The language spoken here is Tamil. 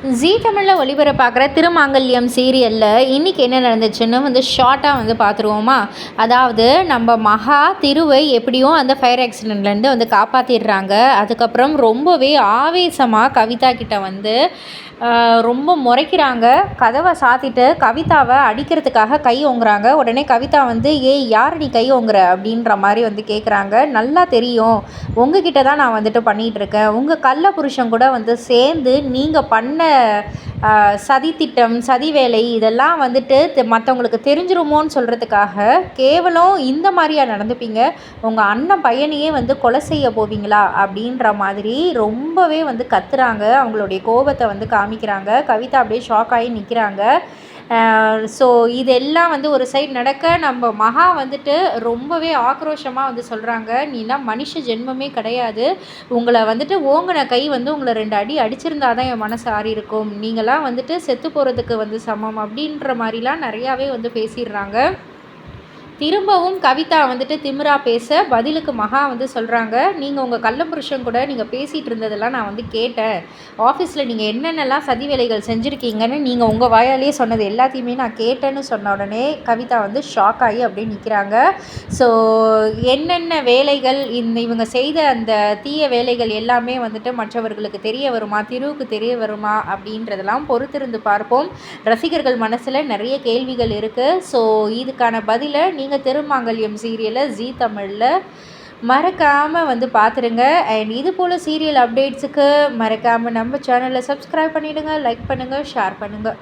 ஜீ தமிழில் ஒளிபரப்பாகிற திருமாங்கல்யம் சீரியலில் இன்றைக்கி என்ன நடந்துச்சுன்னு ஷார்ட்டாக பார்த்துருவோமா. அதாவது நம்ம மகா திருவை எப்படியும் அந்த ஃபயர் ஆக்சிடெண்ட்லேருந்து காப்பாற்றிடுறாங்க. அதுக்கப்புறம் ரொம்பவே ஆவேசமாக கவிதா கிட்ட ரொம்ப முறைக்கிறாங்க. கதவை சாத்திட்டு கவிதாவை அடிக்கிறதுக்காக கை ஓங்குறாங்க. உடனே கவிதா ஏய் யார் நீ கை ஓங்குற அப்படின்ற மாதிரி கேட்குறாங்க. நல்லா தெரியும், உங்ககிட்ட தான் நான் பண்ணிகிட்ருக்கேன். உங்கள் கள்ள புருஷன் கூட சேர்ந்து நீங்கள் பண்ண சதித்திட்டம், சதி வேலை இதெல்லாம் மற்றவங்களுக்கு தெரிஞ்சிருமோன்னு சொல்கிறதுக்காக கேவலம் இந்த மாதிரியா நடந்துப்பீங்க? உங்கள் அண்ணன் பையனையே கொலை செய்ய போவீங்களா அப்படின்ற மாதிரி ரொம்பவே கத்துறாங்க. அவங்களுடைய கோபத்தை காமிக்கிறாங்க. கவிதா அப்படியே ஷாக் ஆகி நிற்கிறாங்க. ஸோ இதெல்லாம் ஒரு சைடு நடக்க, நம்ம மகா ரொம்பவே ஆக்ரோஷமாக சொல்கிறாங்க. நீலாம் மனுஷ ஜென்மமே கிடையாது. உங்களை ஓங்கின கை உங்களை 2 அடி அடிச்சிருந்தா தான் என் மனசு ஆறி இருக்கும். நீங்களாம் செத்து போகிறதுக்கு சமம் அப்படின்ற மாதிரிலாம் நிறையாவே பேசிடுறாங்க. திரும்பவும் கவிதா திமிரா பேச பதிலுக்கு மகா சொல்கிறாங்க, நீங்கள் உங்கள் கள்ளப்புருஷன் கூட நீங்கள் பேசிகிட்டு இருந்ததெல்லாம் நான் கேட்டேன். ஆஃபீஸில் நீங்கள் என்னென்னலாம் சதி வேலைகள் செஞ்சுருக்கீங்கன்னு நீங்கள் உங்கள் வாயாலேயே சொன்னது எல்லாத்தையுமே நான் கேட்டேன்னு சொன்ன உடனே கவிதா ஷாக் ஆகி அப்படியே நிற்கிறாங்க. ஸோ என்னென்ன வேலைகள் இவங்க செய்த அந்த தீய வேலைகள் எல்லாமே மற்றவர்களுக்கு தெரிய வருமா, திருவுக்கு தெரிய வருமா அப்படின்றதெல்லாம் பொறுத்திருந்து பார்ப்போம். ரசிகர்கள் மனசில் நிறைய கேள்விகள் இருக்குது. ஸோ இதுக்கான பதிலை நீங்கள் திருமாங்கல்யம் சீரியலை ஜீ தமிழில் மறக்காமல் பார்த்துருங்க. அண்ட் இது போல் சீரியல் அப்டேட்ஸுக்கு மறக்காமல் நம்ம சேனலை சப்ஸ்கிரைப் பண்ணிவிடுங்க, லைக் பண்ணுங்கள், ஷேர் பண்ணுங்கள்.